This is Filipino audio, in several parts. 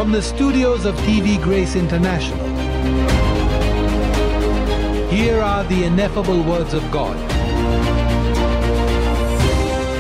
From the studios of TV Grace International, here are the ineffable words of God.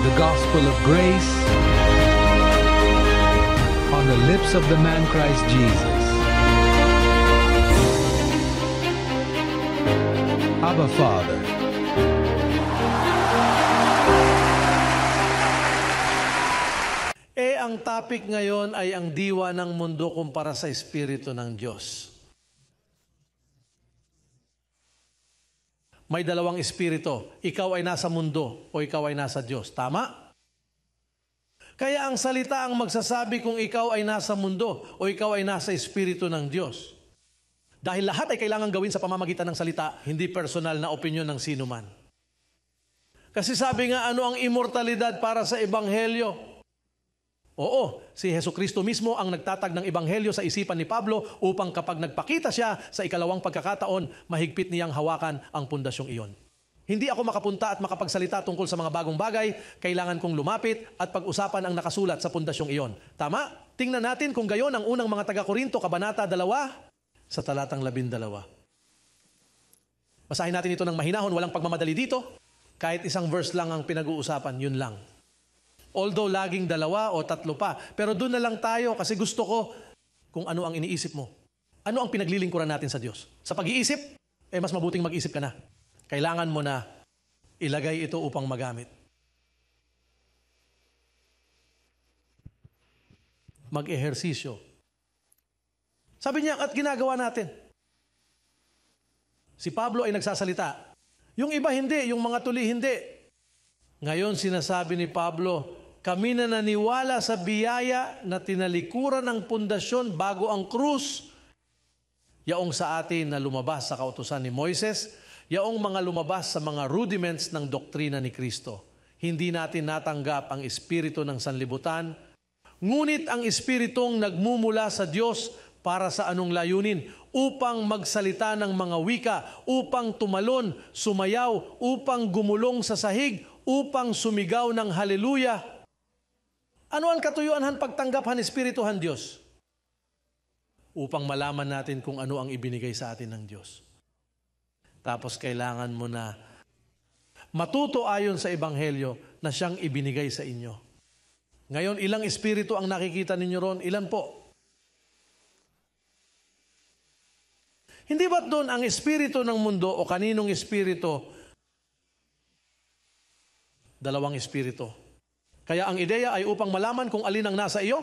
The gospel of grace on the lips of the man Christ Jesus. Abba, Father. Ang topic ngayon ay ang diwa ng mundo kumpara sa Espiritu ng Diyos. May dalawang espiritu. Ikaw ay nasa mundo o ikaw ay nasa Diyos. Tama? Kaya ang salita ang magsasabi kung ikaw ay nasa mundo o ikaw ay nasa Espiritu ng Diyos. Dahil lahat ay kailangan gawin sa pamamagitan ng salita, hindi personal na opinyon ng sino man. Kasi sabi nga, ano ang immortalidad para sa Ebanghelyo? Oo, si Jesucristo mismo ang nagtatag ng Ebanghelyo sa isipan ni Pablo upang kapag nagpakita siya sa ikalawang pagkakataon, mahigpit niyang hawakan ang pundasyong iyon. Hindi ako makapunta at makapagsalita tungkol sa mga bagong bagay, kailangan kong lumapit at pag-usapan ang nakasulat sa pundasyong iyon. Tama? Tingnan natin kung gayon ang unang mga taga-Korinto, Kabanata 2, sa talatang 12. Basahin natin ito ng mahinahon, walang pagmamadali dito. Kahit isang verse lang ang pinag-uusapan, yun lang. Although laging 2 o 3 pa. Pero doon na lang tayo kasi gusto ko kung ano ang iniisip mo. Ano ang pinaglilingkuran natin sa Diyos? Sa pag-iisip, mas mabuting mag-isip ka na. Kailangan mo na ilagay ito upang magamit. Mag-ehersisyo. Sabi niya, at ginagawa natin. Si Pablo ay nagsasalita. Yung iba hindi, yung mga tuli hindi. Ngayon sinasabi ni Pablo, kami na naniwala sa biyaya na tinalikuran ng pundasyon bago ang krus, yaong sa atin na lumabas sa kautusan ni Moises, yaong mga lumabas sa mga rudiments ng doktrina ni Kristo. Hindi natin natanggap ang espiritu ng sanlibutan, ngunit ang espiritong nagmumula sa Diyos para sa anong layunin? Upang magsalita ng mga wika, upang tumalon, sumayaw, upang gumulong sa sahig, upang sumigaw ng haleluya. Ano ang katuyuan pagtanggapan Espirituhan Diyos? Upang malaman natin kung ano ang ibinigay sa atin ng Diyos. Tapos kailangan mo na matuto ayon sa Ebanghelyo na siyang ibinigay sa inyo. Ngayon, ilang espiritu ang nakikita ninyo ron? Ilan po? Hindi ba't doon ang espiritu ng mundo o kaninong espiritu? Dalawang espiritu. Kaya ang ideya ay upang malaman kung alin ang nasa iyo.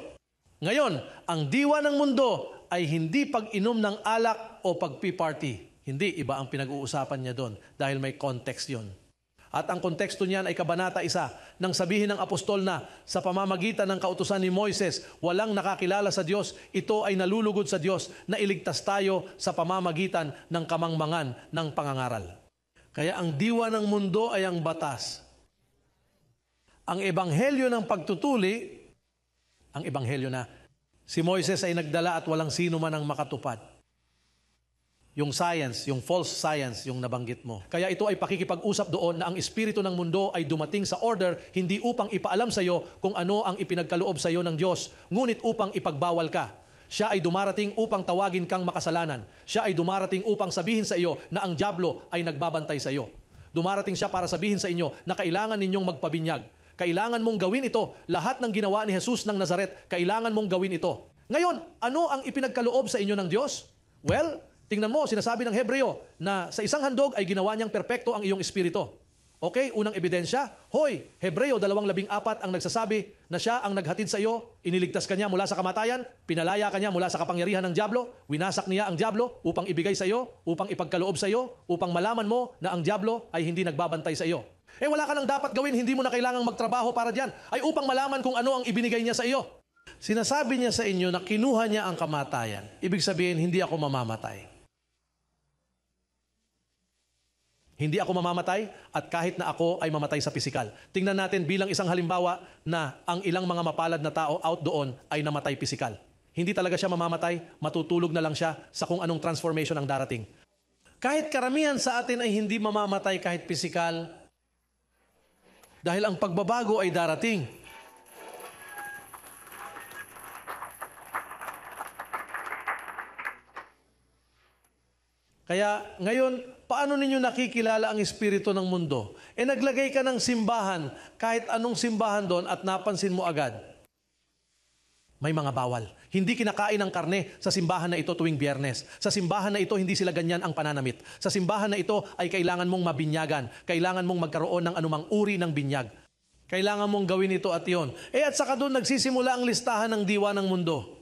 Ngayon, ang diwa ng mundo ay hindi pag-inom ng alak o pagpi-party. Hindi, iba ang pinag-uusapan niya doon dahil may context yon. At ang konteksto niyan ay Kabanata 1 nang sabihin ng apostol na sa pamamagitan ng kautusan ni Moises, walang nakakilala sa Diyos, ito ay nalulugod sa Diyos na iligtas tayo sa pamamagitan ng kamangmangan ng pangangaral. Kaya ang diwa ng mundo ay ang batas. Ang ebanghelyo ng pagtutuli, ang ebanghelyo na si Moises ay nagdala at walang sino man ang makatupad. Yung science, yung false science, yung nabanggit mo. Kaya ito ay pakikipag-usap doon na ang espiritu ng mundo ay dumating sa order hindi upang ipaalam sa iyo kung ano ang ipinagkaloob sa iyo ng Diyos, ngunit upang ipagbawal ka. Siya ay dumarating upang tawagin kang makasalanan. Siya ay dumarating upang sabihin sa iyo na ang dyablo ay nagbabantay sa iyo. Dumarating siya para sabihin sa inyo na kailangan ninyong magpabinyag. Kailangan mong gawin ito. Lahat ng ginawa ni Jesus ng Nazaret, kailangan mong gawin ito. Ngayon, ano ang ipinagkaloob sa inyo ng Diyos? Well, tingnan mo, sinasabi ng Hebreo na sa isang handog ay ginawa niyang perpekto ang iyong espiritu. Okay, unang ebidensya. Hoy, Hebreo 2:14 ang nagsasabi na siya ang naghatid sa iyo, iniligtas ka niya mula sa kamatayan, pinalaya ka niya mula sa kapangyarihan ng dyablo, winasak niya ang dyablo upang ibigay sa iyo, upang ipagkaloob sa iyo, upang malaman mo na ang dyablo ay hindi nagbabantay sa iyo. Wala ka nang dapat gawin, hindi mo na kailangang magtrabaho para diyan, ay upang malaman kung ano ang ibinigay niya sa iyo. Sinasabi niya sa inyo na kinuha niya ang kamatayan. Ibig sabihin, hindi ako mamamatay. Hindi ako mamamatay at kahit na ako ay mamatay sa pisikal. Tingnan natin bilang isang halimbawa na ang ilang mga mapalad na tao out doon ay namatay pisikal. Hindi talaga siya mamamatay, matutulog na lang siya sa kung anong transformation ang darating. Kahit karamihan sa atin ay hindi mamamatay kahit pisikal, dahil ang pagbabago ay darating. Kaya ngayon, paano ninyo nakikilala ang espiritu ng mundo? Naglagay ka ng simbahan, kahit anong simbahan doon at napansin mo agad. May mga bawal. Hindi kinakain ng karne sa simbahan na ito tuwing Biyernes. Sa simbahan na ito, hindi sila ganyan ang pananamit. Sa simbahan na ito ay kailangan mong mabinyagan. Kailangan mong magkaroon ng anumang uri ng binyag. Kailangan mong gawin ito at yon. At saka doon nagsisimula ang listahan ng diwa ng mundo.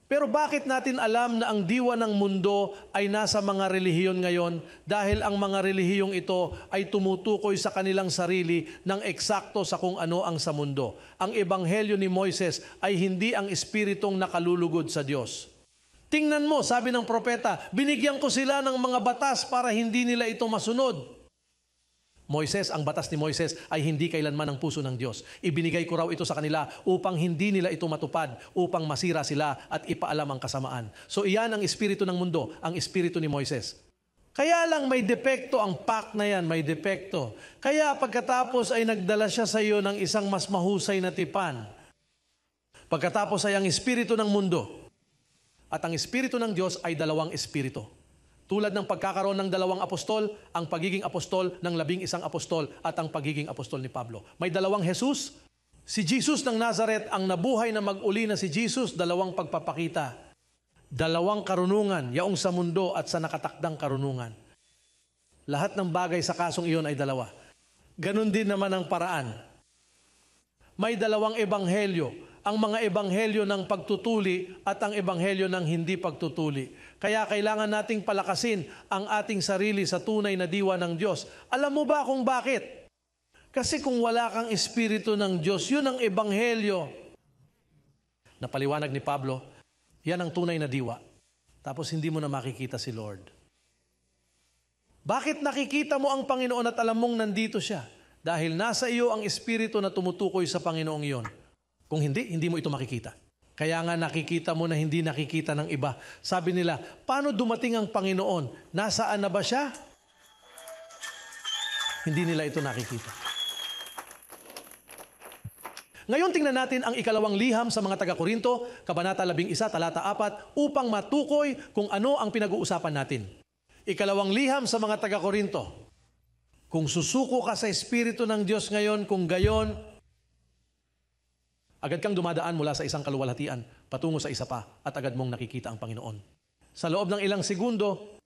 Pero bakit natin alam na ang diwa ng mundo ay nasa mga relihiyon ngayon? Dahil ang mga relihiyong ito ay tumutukoy sa kanilang sarili ng eksakto sa kung ano ang sa mundo. Ang ebanghelyo ni Moises ay hindi ang espiritong nakalulugod sa Diyos. Tingnan mo, sabi ng propeta, binigyan ko sila ng mga batas para hindi nila ito masunod. Moises, ang batas ni Moises ay hindi kailanman ang puso ng Diyos. Ibinigay ko raw ito sa kanila upang hindi nila ito matupad, upang masira sila at ipaalam ang kasamaan. So iyan ang espiritu ng mundo, ang espiritu ni Moises. Kaya lang may depekto ang pact na yan, may depekto. Kaya pagkatapos ay nagdala siya sa iyo ng isang mas mahusay na tipan. Pagkatapos ay ang espiritu ng mundo. At ang espiritu ng Diyos ay dalawang espiritu. Tulad ng pagkakaroon ng 2 apostol, ang pagiging apostol ng 11 apostol at ang pagiging apostol ni Pablo. May 2 Jesus. Si Jesus ng Nazareth, ang nabuhay na mag-uli na si Jesus, 2 pagpapakita. 2 karunungan, yaong sa mundo at sa nakatakdang karunungan. Lahat ng bagay sa kasong iyon ay 2. Ganon din naman ang paraan. May 2 ebanghelyo. Ang mga ebanghelyo ng pagtutuli at ang ebanghelyo ng hindi pagtutuli. Kaya kailangan nating palakasin ang ating sarili sa tunay na diwa ng Diyos. Alam mo ba kung bakit? Kasi kung wala kang espiritu ng Diyos, yun ang ebanghelyo. Napaliwanag ni Pablo, yan ang tunay na diwa. Tapos hindi mo na makikita si Lord. Bakit nakikita mo ang Panginoon at alam mong nandito siya? Dahil nasa iyo ang espiritu na tumutukoy sa Panginoong iyon. Kung hindi, hindi mo ito makikita. Kaya nga nakikita mo na hindi nakikita ng iba. Sabi nila, paano dumating ang Panginoon? Nasaan na ba siya? Hindi nila ito nakikita. Ngayon tingnan natin ang 2 liham sa mga taga-Korinto, Kabanata 11, talata 4, upang matukoy kung ano ang pinag-uusapan natin. 2 liham sa mga taga-Korinto. Kung susuko ka sa Espiritu ng Diyos ngayon, kung gayon, agad kang dumadaan mula sa isang kaluwalhatian patungo sa isa pa at agad mong nakikita ang Panginoon. Sa loob ng ilang segundo,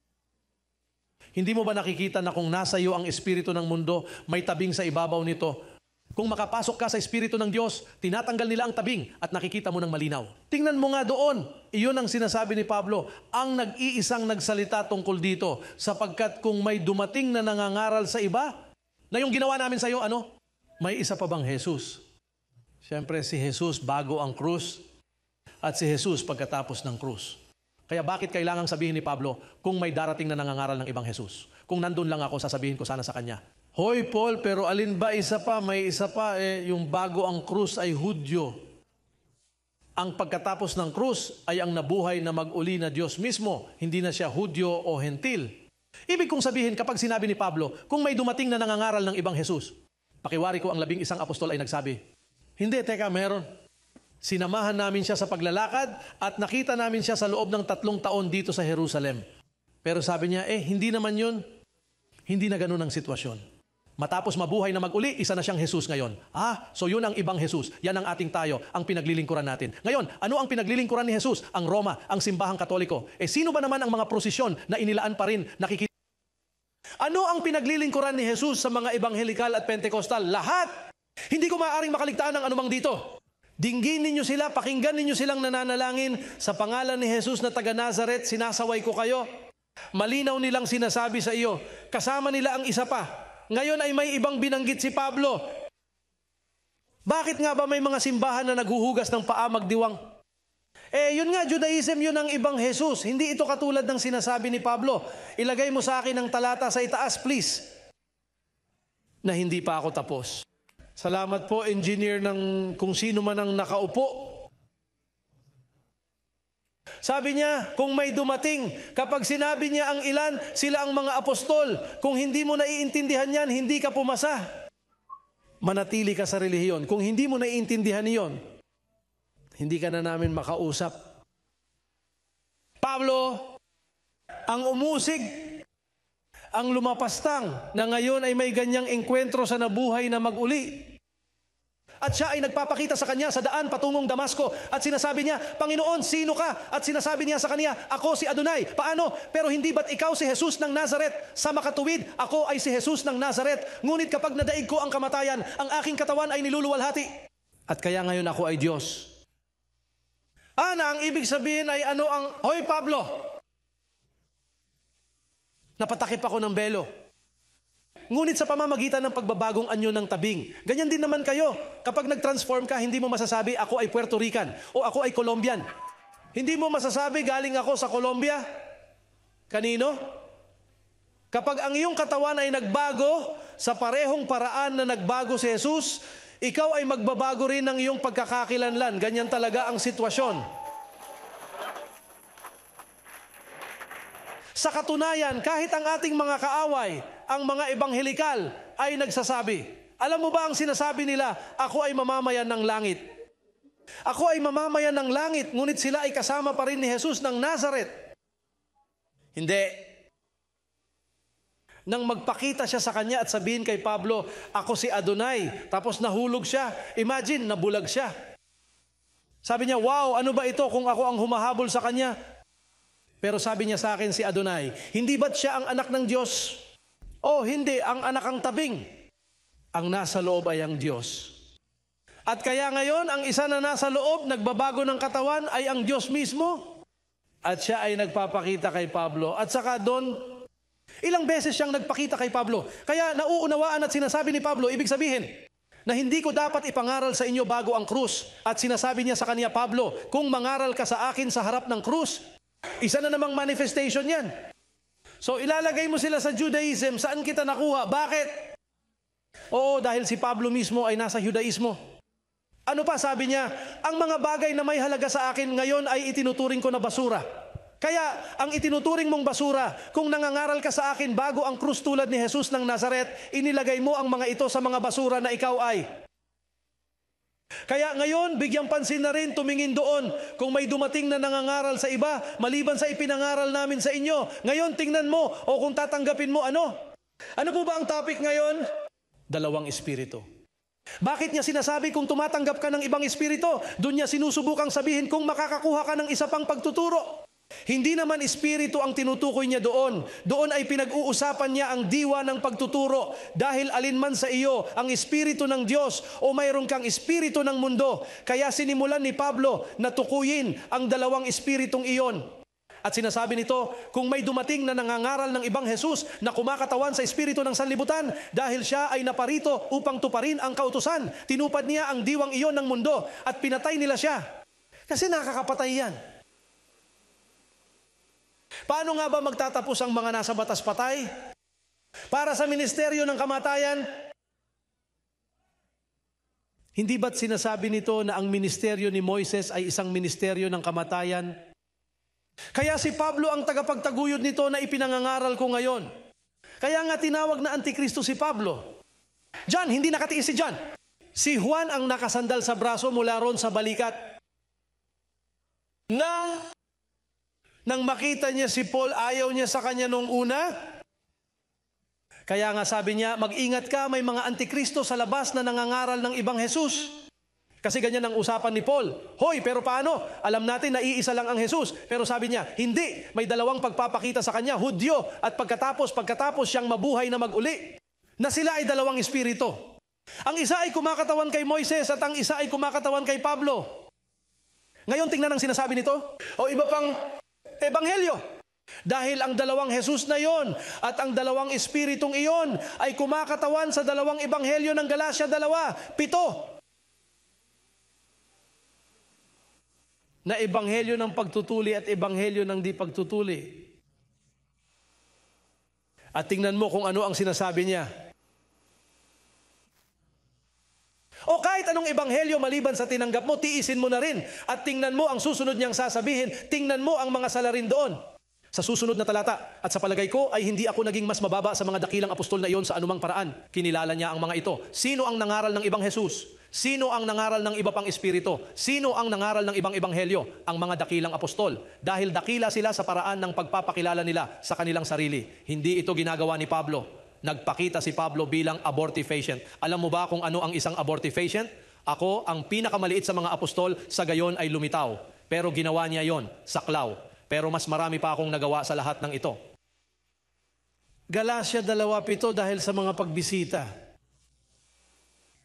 hindi mo ba nakikita na kung nasa iyo ang espiritu ng mundo, may tabing sa ibabaw nito? Kung makapasok ka sa espiritu ng Diyos, tinatanggal nila ang tabing at nakikita mo ng malinaw. Tingnan mo nga doon. Iyon ang sinasabi ni Pablo, ang nag-iisang nagsalita tungkol dito, sapagkat kung may dumating na nangangaral sa iba, na yung ginawa namin sa iyo, ano? May isa pa bang Jesus? Siyempre si Jesus bago ang krus at si Jesus pagkatapos ng krus. Kaya bakit kailangang sabihin ni Pablo kung may darating na nangangaral ng ibang Jesus? Kung nandun lang ako, sasabihin ko sana sa kanya, Hoy Paul, pero alin ba isa pa? May isa pa, yung bago ang krus ay Hudyo. Ang pagkatapos ng krus ay ang nabuhay na mag-uli na Diyos mismo, hindi na siya Hudyo o Hentil. Ibig kong sabihin, kapag sinabi ni Pablo, kung may dumating na nangangaral ng ibang Jesus, pakiwari ko ang 11 apostol ay nagsabi, hindi, teka, meron. Sinamahan namin siya sa paglalakad at nakita namin siya sa loob ng 3 taon dito sa Jerusalem. Pero sabi niya, hindi naman yun. Hindi na ganun ang sitwasyon. Matapos mabuhay na mag-uli, isa na siyang Jesus ngayon. So yun ang ibang Jesus. Yan ang ating tayo, ang pinaglilingkuran natin. Ngayon, ano ang pinaglilingkuran ni Jesus? Ang Roma, ang simbahang Katoliko. Sino ba naman ang mga prosesyon na inilaan pa rin, nakikita? Ano ang pinaglilingkuran ni Jesus sa mga ebanghelikal at Pentecostal? Lahat! Hindi ko maaaring makaligtaan ng anumang dito. Dinggin ninyo sila, pakinggan ninyo silang nananalangin sa pangalan ni Jesus na taga Nazareth, sinasaway ko kayo. Malinaw nilang sinasabi sa iyo, kasama nila ang isa pa. Ngayon ay may ibang binanggit si Pablo. Bakit nga ba may mga simbahan na naghuhugas ng paa magdiwang? Yun nga, Judaism, yun ang ibang Jesus. Hindi ito katulad ng sinasabi ni Pablo. Ilagay mo sa akin ang talata sa itaas, please. Na hindi pa ako tapos. Salamat po, engineer, ng kung sino man ang nakaupo. Sabi niya, kung may dumating, kapag sinabi niya ang ilan, sila ang mga apostol. Kung hindi mo naiintindihan yan, hindi ka pumasa. Manatili ka sa relihiyon. Kung hindi mo naiintindihan iyon, hindi ka na namin makausap. Pablo, ang umusig, ang lumapastang na ngayon ay may ganyang engkwentro sa nabuhay na mag-uli. At siya ay nagpapakita sa kanya sa daan patungong Damasco at sinasabi niya, Panginoon, sino ka? At sinasabi niya sa kanya, ako si Adonai. Paano? Pero hindi ba't ikaw si Jesus ng Nazaret? Sa makatuwid, ako ay si Jesus ng Nazaret. Ngunit kapag nadaig ko ang kamatayan, ang aking katawan ay niluluwalhati. At kaya ngayon ako ay Diyos. Ang ibig sabihin ay ano ang, Hoy Pablo, napatakip ako ng belo. Ngunit sa pamamagitan ng pagbabagong anyo ng tabing, ganyan din naman kayo. Kapag nag-transform ka, hindi mo masasabi, ako ay Puerto Rican o ako ay Colombian. Hindi mo masasabi, galing ako sa Colombia. Kanino? Kapag ang iyong katawan ay nagbago sa parehong paraan na nagbago si Jesus, ikaw ay magbabago rin ng iyong pagkakakilanlan. Ganyan talaga ang sitwasyon. Sa katunayan, kahit ang ating mga kaaway, ang mga ebanghelikal ay nagsasabi, alam mo ba ang sinasabi nila, ako ay mamamayan ng langit. Ako ay mamamayan ng langit, ngunit sila ay kasama pa rin ni Jesus ng Nazaret. Hindi. Nang magpakita siya sa kanya at sabihin kay Pablo, ako si Adonai, tapos nahulog siya. Imagine, nabulag siya. Sabi niya, wow, ano ba ito kung ako ang humahabol sa kanya? Pero sabi niya sa akin si Adonai, hindi ba't siya ang anak ng Diyos? Oh, hindi, ang anak ang tabing. Ang nasa loob ay ang Diyos. At kaya ngayon, ang isa na nasa loob, nagbabago ng katawan, ay ang Diyos mismo. At siya ay nagpapakita kay Pablo. At saka doon, ilang beses siyang nagpakita kay Pablo. Kaya nauunawaan at sinasabi ni Pablo, ibig sabihin, na hindi ko dapat ipangaral sa inyo bago ang krus. At sinasabi niya sa kanya, Pablo, kung mangaral ka sa akin sa harap ng krus, isa na namang manifestation yan. So ilalagay mo sila sa Judaism, saan kita nakuha? Bakit? Oo, dahil si Pablo mismo ay nasa Judaismo. Ano pa sabi niya? Ang mga bagay na may halaga sa akin ngayon ay itinuturing ko na basura. Kaya ang itinuturing mong basura, kung nangangaral ka sa akin bago ang krus tulad ni Jesus ng Nazaret, inilagay mo ang mga ito sa mga basura na ikaw ay. Kaya ngayon, bigyang pansin na rin, tumingin doon. Kung may dumating na nangangaral sa iba, maliban sa ipinangaral namin sa inyo, ngayon tingnan mo, o kung tatanggapin mo, ano? Ano po ba ang topic ngayon? Dalawang espiritu. Bakit niya sinasabi kung tumatanggap ka ng ibang espiritu? Doon niya sinusubukang sabihin kung makakakuha ka ng isa pang pagtuturo. Hindi naman espiritu ang tinutukoy niya doon. Doon ay pinag-uusapan niya ang diwa ng pagtuturo. Dahil alinman sa iyo ang espiritu ng Diyos o mayroon kang espiritu ng mundo. Kaya sinimulan ni Pablo na tukuyin ang dalawang espiritong iyon. At sinasabi nito, kung may dumating na nangangaral ng ibang Jesus na kumakatawan sa espiritu ng sanlibutan, dahil siya ay naparito upang tuparin ang kautusan, tinupad niya ang diwang iyon ng mundo at pinatay nila siya. Kasi nakakapatay yan. Paano nga ba magtatapos ang mga nasa batas patay? Para sa ministeryo ng kamatayan, hindi ba't sinasabi nito na ang ministeryo ni Moises ay isang ministeryo ng kamatayan? Kaya si Pablo ang tagapagtaguyod nito na ipinangangaral ko ngayon. Kaya nga tinawag na Antikristo si Pablo. John, hindi nakatiis si John. Si Juan ang nakasandal sa braso mula ron sa balikat. Nang makita niya si Paul, ayaw niya sa kanya nung una. Kaya nga sabi niya, mag-ingat ka, may mga antikristo sa labas na nangangaral ng ibang Jesus. Kasi ganyan ang usapan ni Paul. Hoy, pero paano? Alam natin na iisa lang ang Jesus. Pero sabi niya, hindi. May dalawang pagpapakita sa kanya, Hudyo. At pagkatapos siyang mabuhay na mag-uli. Na sila ay dalawang espiritu. Ang isa ay kumakatawan kay Moises at ang isa ay kumakatawan kay Pablo. Ngayon, tingnan ang sinasabi nito. O iba pang ebanghelyo. Dahil ang dalawang Jesus na iyon at ang dalawang espiritong iyon ay kumakatawan sa dalawang ebanghelyo ng Galatia 2:7. Na ebanghelyo ng pagtutuli at ebanghelyo ng di pagtutuli. At tingnan mo kung ano ang sinasabi niya. O kahit anong ebanghelyo maliban sa tinanggap mo, tiisin mo na rin. At tingnan mo ang susunod niyang sasabihin. Tingnan mo ang mga salarin doon. Sa susunod na talata. At sa palagay ko ay hindi ako naging mas mababa sa mga dakilang apostol na iyon sa anumang paraan. Kinilala niya ang mga ito. Sino ang nangaral ng ibang Jesus? Sino ang nangaral ng iba pang espiritu? Sino ang nangaral ng ibang ebanghelyo? Ang mga dakilang apostol. Dahil dakila sila sa paraan ng pagpapakilala nila sa kanilang sarili. Hindi ito ginagawa ni Pablo. Nagpakita si Pablo bilang abortifacient. Alam mo ba kung ano ang isang abortifacient? Ako, ang pinakamaliit sa mga apostol, sa gayon ay lumitaw. Pero ginawa niya yon, saklaw. Pero mas marami pa akong nagawa sa lahat ng ito. Galatia 2:7 dahil sa mga pagbisita.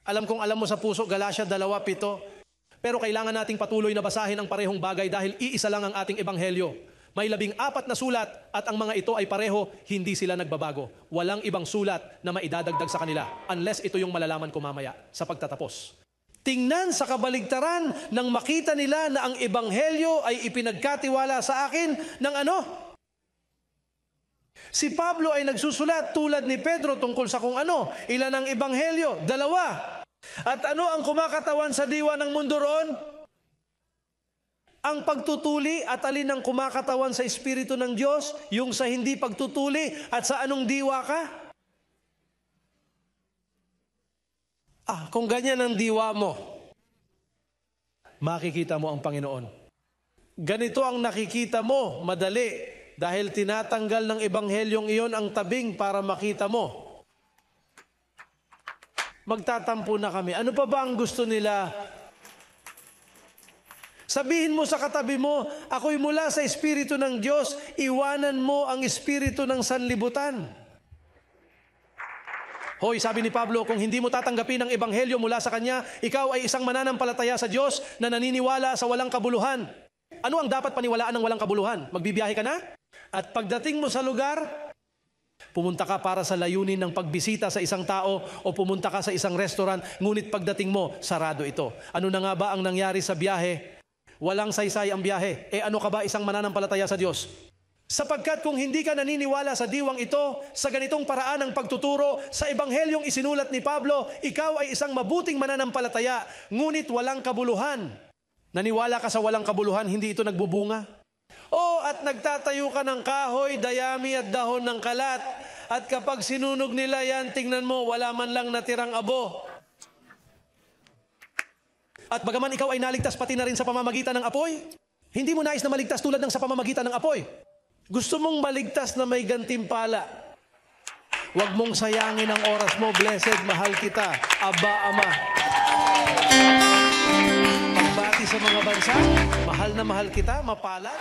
Alam kong alam mo sa puso, Galatia 2:7. Pero kailangan nating patuloy na basahin ang parehong bagay dahil iisa lang ang ating ebanghelyo. May 14 na sulat at ang mga ito ay pareho, hindi sila nagbabago. Walang ibang sulat na maidadagdag sa kanila unless ito yung malalaman ko mamaya sa pagtatapos. Tingnan sa kabaligtaran nang makita nila na ang ebanghelyo ay ipinagkatiwala sa akin ng ano? Si Pablo ay nagsusulat tulad ni Pedro tungkol sa kung ano. Ilan ang ebanghelyo? 2. At ano ang kumakatawan sa diwa ng mundo roon? Ang pagtutuli. At alin ang kumakatawan sa Espiritu ng Diyos? Yung sa hindi pagtutuli. At sa anong diwa ka? Kung ganyan ang diwa mo, Makikita mo ang Panginoon. ganito ang nakikita mo, madali. Dahil tinatanggal ng ebanghelyong iyon ang tabing para makita mo. Magtatampo na kami. Ano pa ba ang gusto nila? Sabihin mo sa katabi mo, ako'y mula sa Espiritu ng Diyos, iwanan mo ang espiritu ng sanlibutan. Hoy, sabi ni Pablo, kung hindi mo tatanggapin ang ebanghelyo mula sa Kanya, ikaw ay isang mananampalataya sa Diyos na naniniwala sa walang kabuluhan. Ano ang dapat paniwalaan ng walang kabuluhan? Magbibiyahe ka na? At pagdating mo sa lugar, pumunta ka para sa layunin ng pagbisita sa isang tao o pumunta ka sa isang restaurant, ngunit pagdating mo, sarado ito. Ano na nga ba ang nangyari sa biyahe? Walang saysay ang biyahe. Ano ka ba isang mananampalataya sa Diyos? Sapagkat kung hindi ka naniniwala sa diwang ito, sa ganitong paraan ng pagtuturo, sa ebanghelyong isinulat ni Pablo, ikaw ay isang mabuting mananampalataya, ngunit walang kabuluhan. Naniwala ka sa walang kabuluhan, hindi ito nagbubunga? At nagtatayo ka ng kahoy, dayami at dahon ng kalat. At kapag sinunog nila yan, tingnan mo, wala man lang natirang abo. At bagaman ikaw ay naligtas pati na rin sa pamamagitan ng apoy, hindi mo nais na maligtas tulad ng sa pamamagitan ng apoy. Gusto mong maligtas na may gantimpala. Huwag mong sayangin ang oras mo. Blessed, mahal kita. Aba, Ama. Pagbati sa mga bansa, mahal na mahal kita, mapalad.